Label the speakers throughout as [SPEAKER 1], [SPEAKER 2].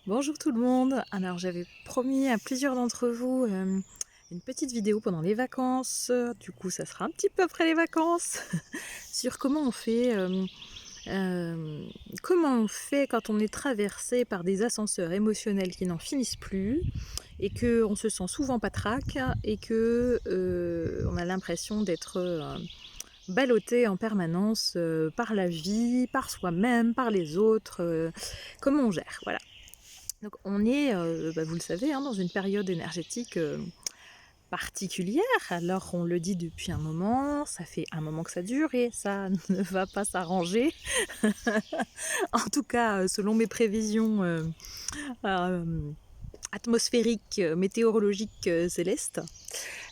[SPEAKER 1] Bonjour tout le monde. Alors j'avais promis à plusieurs d'entre vous une petite vidéo pendant les vacances. Du coup, ça sera un petit peu après les vacances sur euh, comment on fait quand on est traversé par des ascenseurs émotionnels qui n'en finissent plus et que on se sent souvent patraque et que on a l'impression d'être ballotté en permanence par la vie, par soi-même, par les autres. Comment on gère, voilà. Donc on est, vous le savez, hein, dans une période énergétique particulière. Alors on le dit depuis un moment, ça fait un moment que ça dure et ça ne va pas s'arranger. En tout cas, selon mes prévisions euh, atmosphériques, météorologiques, célestes.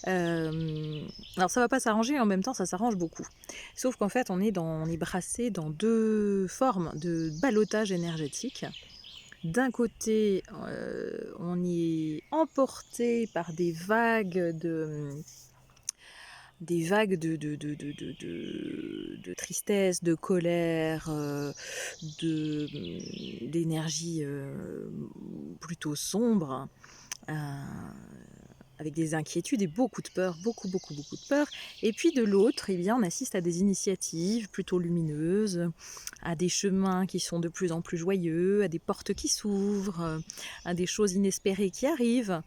[SPEAKER 1] Alors ça va pas s'arranger, en même temps ça s'arrange beaucoup. Sauf qu'en fait on est brassé dans deux formes de ballottage énergétique. D'un côté, on y est emporté par des vagues de tristesse, de colère, d'énergie plutôt sombre, euh, avec des inquiétudes et beaucoup de peur, beaucoup de peur. Et puis de l'autre, eh bien, on assiste à des initiatives plutôt lumineuses, à des chemins qui sont de plus en plus joyeux, à des portes qui s'ouvrent, à des choses inespérées qui arrivent.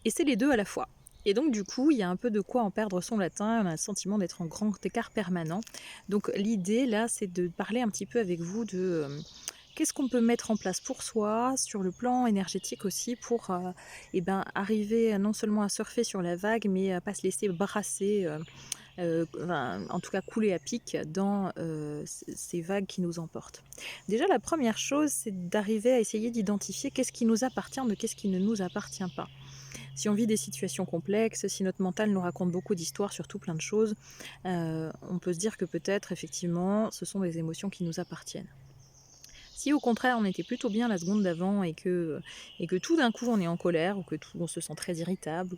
[SPEAKER 1] Et c'est les deux à la fois. Et donc du coup, il y a un peu de quoi en perdre son latin, on a le sentiment d'être en grand écart permanent. Donc l'idée là, c'est de parler un petit peu avec vous de qu'est-ce qu'on peut mettre en place pour soi, sur le plan énergétique aussi, pour arriver non seulement à surfer sur la vague, mais à pas se laisser brasser, en tout cas couler à pic dans ces vagues qui nous emportent. Déjà, la première chose, c'est d'arriver à essayer d'identifier qu'est-ce qui nous appartient de qu'est-ce qui ne nous appartient pas. Si on vit des situations complexes, si notre mental nous raconte beaucoup d'histoires sur tout plein de choses, on peut se dire que peut-être effectivement ce sont des émotions qui nous appartiennent. Si au contraire on était plutôt bien la seconde d'avant et que tout d'un coup on est en colère ou que on se sent très irritable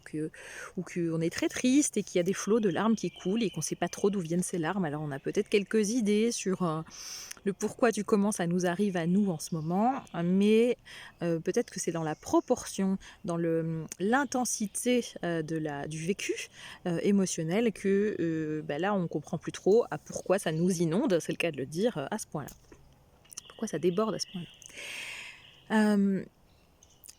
[SPEAKER 1] ou qu'on est très triste et qu'il y a des flots de larmes qui coulent et qu'on ne sait pas trop d'où viennent ces larmes, alors on a peut-être quelques idées sur le pourquoi du comment ça nous arrive à nous en ce moment, mais peut-être que c'est dans la proportion, dans l'intensité du vécu émotionnel que là on comprend plus trop à pourquoi ça nous inonde, c'est le cas de le dire, à ce point-là. Pourquoi ça déborde à ce point-là.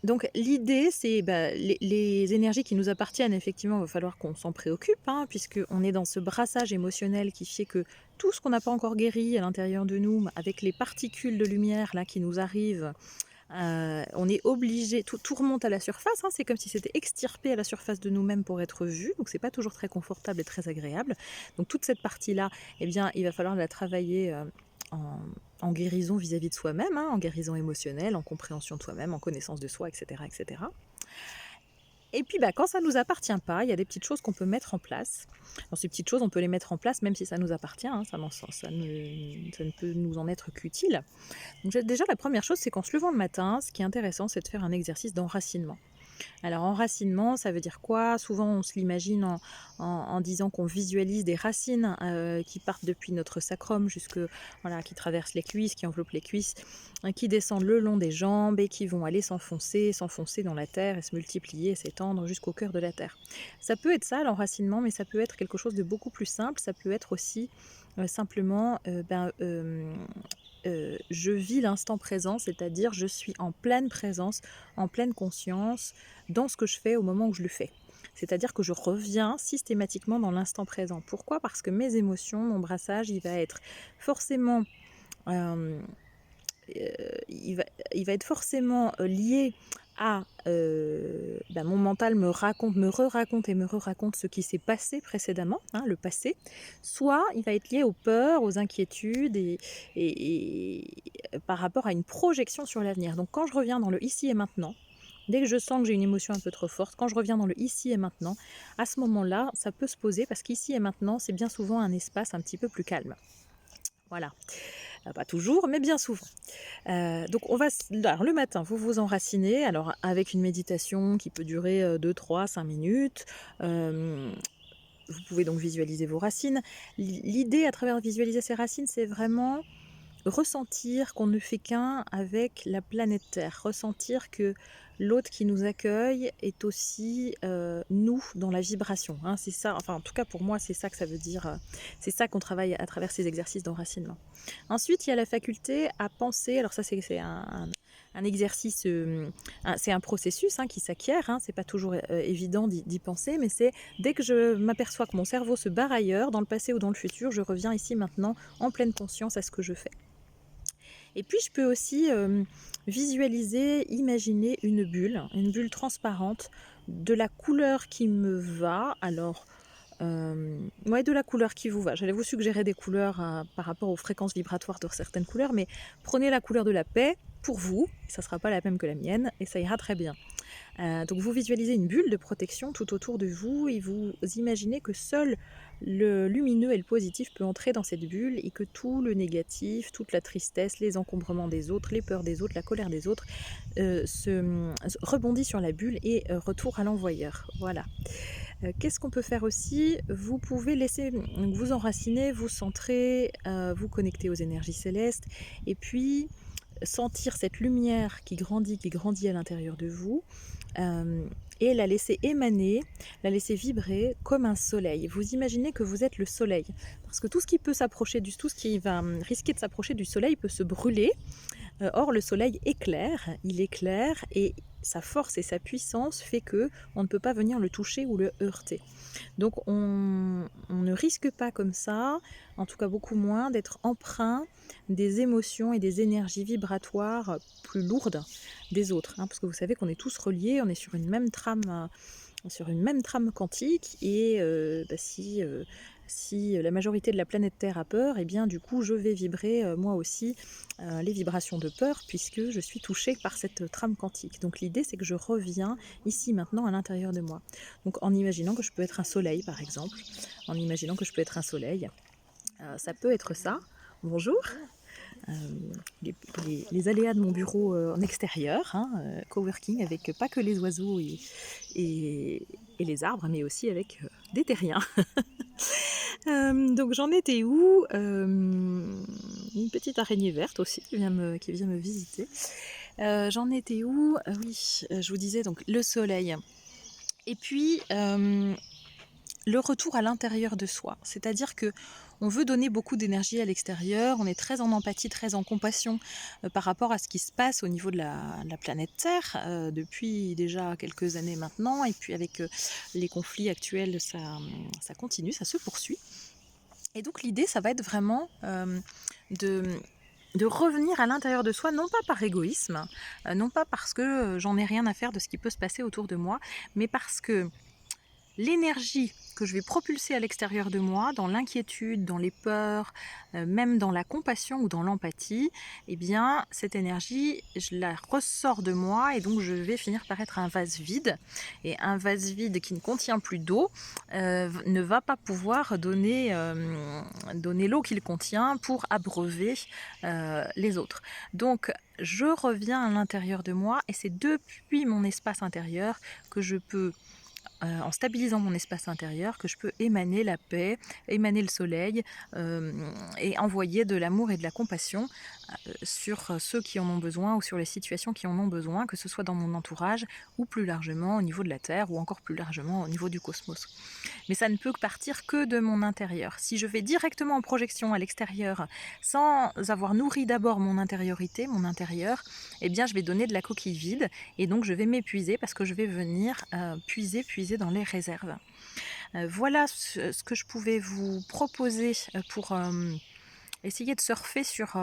[SPEAKER 1] Donc l'idée, c'est les énergies qui nous appartiennent, effectivement, il va falloir qu'on s'en préoccupe, hein, puisqu'on est dans ce brassage émotionnel qui fait que tout ce qu'on n'a pas encore guéri à l'intérieur de nous, avec les particules de lumière là, qui nous arrivent, on est obligé, tout remonte à la surface, hein, c'est comme si c'était extirpé à la surface de nous-mêmes pour être vu, donc c'est pas toujours très confortable et très agréable. Donc toute cette partie-là, eh bien, il va falloir la travailler en, en guérison vis-à-vis de soi-même, hein, en guérison émotionnelle, en compréhension de soi-même, en connaissance de soi, etc. etc. Et puis quand ça ne nous appartient pas, il y a des petites choses qu'on peut mettre en place. Alors, ces petites choses, on peut les mettre en place même si ça nous appartient, hein, ça ne peut nous en être qu'utile. Donc déjà, la première chose, c'est qu'en se levant le matin, ce qui est intéressant, c'est de faire un exercice d'enracinement. Alors enracinement, ça veut dire quoi? Souvent on se l'imagine en disant qu'on visualise des racines qui partent depuis notre sacrum voilà, qui traversent les cuisses, qui enveloppent les cuisses, qui descendent le long des jambes et qui vont aller s'enfoncer dans la terre et se multiplier, s'étendre jusqu'au cœur de la terre. Ça peut être ça l'enracinement, mais ça peut être quelque chose de beaucoup plus simple. Ça peut être aussi simplement je vis l'instant présent, c'est-à-dire je suis en pleine présence, en pleine conscience dans ce que je fais au moment où je le fais. C'est-à-dire que je reviens systématiquement dans l'instant présent. Pourquoi? Parce que mes émotions, mon brassage, il va être forcément, euh, il va être forcément lié à mon mental me re-raconte et me re-raconte ce qui s'est passé précédemment, hein, le passé, soit il va être lié aux peurs, aux inquiétudes et par rapport à une projection sur l'avenir. Donc quand je reviens dans le ici et maintenant, dès que je sens que j'ai une émotion un peu trop forte, quand je reviens dans le ici et maintenant, à ce moment-là, ça peut se poser parce qu'ici et maintenant, c'est bien souvent un espace un petit peu plus calme. Voilà. Pas toujours, mais bien souvent. Donc alors, le matin, vous vous enracinez, alors avec une méditation qui peut durer 2, 3, 5 minutes. Vous pouvez donc visualiser vos racines. L'idée à travers visualiser ces racines, c'est vraiment ressentir qu'on ne fait qu'un avec la planète Terre, ressentir que l'autre qui nous accueille est aussi nous dans la vibration. Hein, c'est ça, enfin en tout cas pour moi c'est ça que ça veut dire, c'est ça qu'on travaille à travers ces exercices d'enracinement. Ensuite il y a la faculté à penser, alors ça c'est un exercice, c'est un processus hein, qui s'acquiert, hein, c'est pas toujours évident d'y penser, mais c'est dès que je m'aperçois que mon cerveau se barre ailleurs, dans le passé ou dans le futur, je reviens ici maintenant en pleine conscience à ce que je fais. Et puis je peux aussi visualiser, imaginer une bulle transparente de la couleur qui me va. Alors, ouais, de la couleur qui vous va. J'allais vous suggérer des couleurs par rapport aux fréquences vibratoires de certaines couleurs, mais prenez la couleur de la paix pour vous, ça ne sera pas la même que la mienne, et ça ira très bien. Donc vous visualisez une bulle de protection tout autour de vous et vous imaginez que seul le lumineux et le positif peut entrer dans cette bulle et que tout le négatif, toute la tristesse, les encombrements des autres, les peurs des autres, la colère des autres rebondit sur la bulle et retourne à l'envoyeur. Voilà. Qu'est-ce qu'on peut faire aussi? Vous pouvez laisser vous enraciner, vous centrer, vous connecter aux énergies célestes et puis sentir cette lumière qui grandit à l'intérieur de vous et la laisser émaner, la laisser vibrer comme un soleil. Vous imaginez que vous êtes le soleil, parce que tout ce qui peut s'approcher tout ce qui va risquer de s'approcher du soleil peut se brûler. Or, le soleil éclaire, il éclaire et sa force et sa puissance fait que on ne peut pas venir le toucher ou le heurter. Donc on ne risque pas comme ça, en tout cas beaucoup moins, d'être empreint des émotions et des énergies vibratoires plus lourdes des autres. Hein, parce que vous savez qu'on est tous reliés, on est sur une même trame quantique et si la majorité de la planète Terre a peur, et bien du coup je vais vibrer moi aussi les vibrations de peur puisque je suis touchée par cette trame quantique. Donc l'idée c'est que je reviens ici maintenant à l'intérieur de moi. Donc en imaginant que je peux être un soleil par exemple, ça peut être ça. Bonjour. Les aléas de mon bureau en extérieur, hein, coworking avec pas que les oiseaux et les arbres, mais aussi avec des terriens. Donc j'en étais où? Une petite araignée verte aussi qui vient me visiter. J'en étais où? Oui, je vous disais donc le soleil. Et puis le retour à l'intérieur de soi, c'est-à-dire que on veut donner beaucoup d'énergie à l'extérieur, on est très en empathie, très en compassion par rapport à ce qui se passe au niveau de la planète Terre depuis déjà quelques années maintenant, et puis avec les conflits actuels, ça continue, ça se poursuit. Et donc l'idée, ça va être vraiment de revenir à l'intérieur de soi, non pas par égoïsme, non pas parce que j'en ai rien à faire de ce qui peut se passer autour de moi, mais parce que l'énergie que je vais propulser à l'extérieur de moi, dans l'inquiétude, dans les peurs, même dans la compassion ou dans l'empathie, eh bien, cette énergie, je la ressors de moi et donc je vais finir par être un vase vide. Et un vase vide qui ne contient plus d'eau ne va pas pouvoir donner l'eau qu'il contient pour abreuver les autres. Donc, je reviens à l'intérieur de moi et c'est depuis mon espace intérieur que je peux en stabilisant mon espace intérieur, que je peux émaner la paix, émaner le soleil et envoyer de l'amour et de la compassion sur ceux qui en ont besoin ou sur les situations qui en ont besoin, que ce soit dans mon entourage ou plus largement au niveau de la Terre ou encore plus largement au niveau du cosmos. Mais ça ne peut partir que de mon intérieur. Si je vais directement en projection à l'extérieur sans avoir nourri d'abord mon intériorité, mon intérieur, eh bien je vais donner de la coquille vide et donc je vais m'épuiser parce que je vais venir puiser dans les réserves. Voilà ce que je pouvais vous proposer pour essayer de surfer sur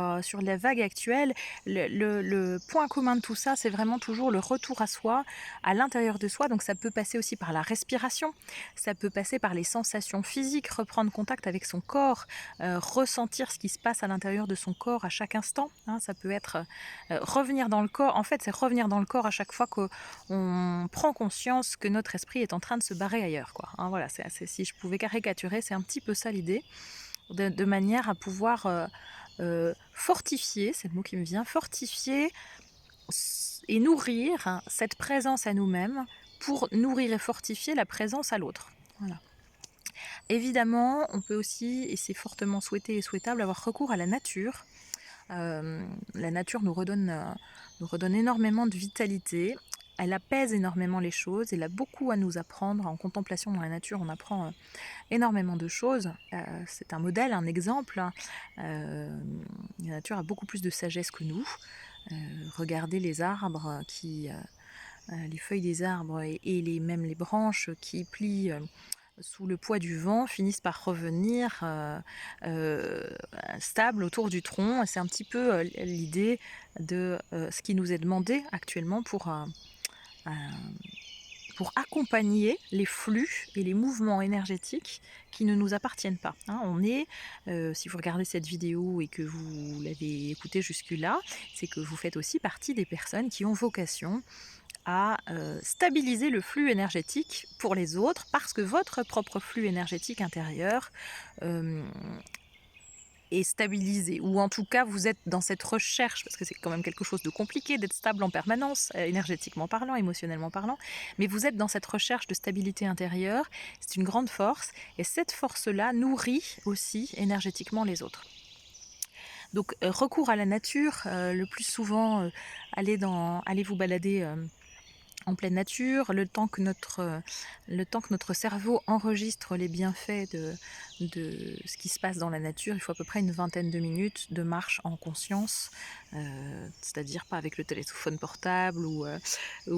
[SPEAKER 1] la vague actuelle. Le point commun de tout ça, c'est vraiment toujours le retour à soi, à l'intérieur de soi. Donc ça peut passer aussi par la respiration, ça peut passer par les sensations physiques, reprendre contact avec son corps, ressentir ce qui se passe à l'intérieur de son corps à chaque instant. Hein, ça peut être revenir dans le corps. En fait, c'est revenir dans le corps à chaque fois qu'on prend conscience que notre esprit est en train de se barrer ailleurs, quoi. Hein, voilà, si je pouvais caricaturer, c'est un petit peu ça l'idée. De manière à pouvoir fortifier, c'est le mot qui me vient, fortifier et nourrir cette présence à nous-mêmes pour nourrir et fortifier la présence à l'autre. Voilà. Évidemment, on peut aussi, et c'est fortement souhaité et souhaitable, avoir recours à la nature La nature nous redonne énormément de vitalité. Elle apaise énormément les choses. Elle a beaucoup à nous apprendre. En contemplation dans la nature, on apprend énormément de choses. C'est un modèle, un exemple. La nature a beaucoup plus de sagesse que nous. Regardez les arbres les feuilles des arbres même les branches qui plient sous le poids du vent finissent par revenir stables autour du tronc. C'est un petit peu l'idée de ce qui nous est demandé actuellement pour accompagner les flux et les mouvements énergétiques qui ne nous appartiennent pas. On est, si vous regardez cette vidéo et que vous l'avez écoutée jusque-là, c'est que vous faites aussi partie des personnes qui ont vocation à stabiliser le flux énergétique pour les autres, parce que votre propre flux énergétique intérieur est stabilisé, ou en tout cas vous êtes dans cette recherche, parce que c'est quand même quelque chose de compliqué d'être stable en permanence, énergétiquement parlant, émotionnellement parlant, mais vous êtes dans cette recherche de stabilité intérieure. C'est une grande force, et cette force-là nourrit aussi énergétiquement les autres. Donc recours à la nature, le plus souvent, allez vous balader en pleine nature, le temps que notre cerveau enregistre les bienfaits de ce qui se passe dans la nature. Il faut à peu près une vingtaine de minutes de marche en conscience, c'est-à-dire pas avec le téléphone portable ou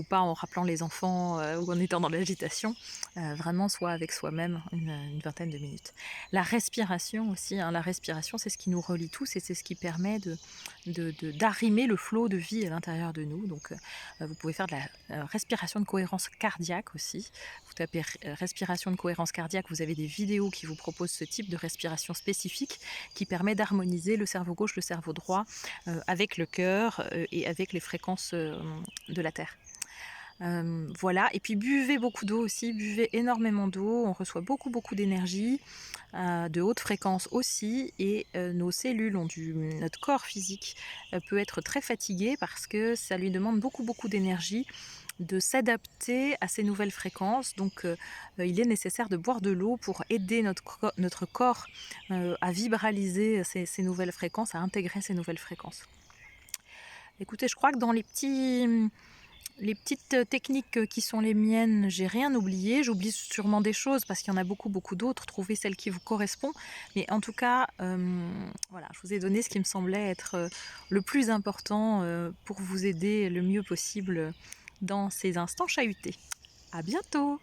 [SPEAKER 1] pas en rappelant les enfants ou en étant dans l'agitation, vraiment soit avec soi-même une vingtaine de minutes. La respiration aussi, la respiration c'est ce qui nous relie tous et c'est ce qui permet d'arrimer le flot de vie à l'intérieur de nous. Donc vous pouvez faire de la respiration de cohérence cardiaque aussi. Vous tapez respiration de cohérence cardiaque, vous avez des vidéos qui vous proposent ce type de respiration spécifique qui permet d'harmoniser le cerveau gauche, le cerveau droit avec le cœur et avec les fréquences de la Terre. Voilà, et puis buvez beaucoup d'eau aussi, buvez énormément d'eau, on reçoit beaucoup d'énergie, de haute fréquence aussi, et nos cellules notre corps physique peut être très fatigué parce que ça lui demande beaucoup d'énergie de s'adapter à ces nouvelles fréquences. Donc il est nécessaire de boire de l'eau pour aider notre corps à vibraliser ces nouvelles fréquences, à intégrer ces nouvelles fréquences. Écoutez, je crois que dans les petites techniques qui sont les miennes, j'ai rien oublié. J'oublie sûrement des choses parce qu'il y en a beaucoup d'autres. Trouvez celle qui vous correspond. Mais en tout cas, voilà, je vous ai donné ce qui me semblait être le plus important pour vous aider le mieux possible dans ces instants chahutés. À bientôt!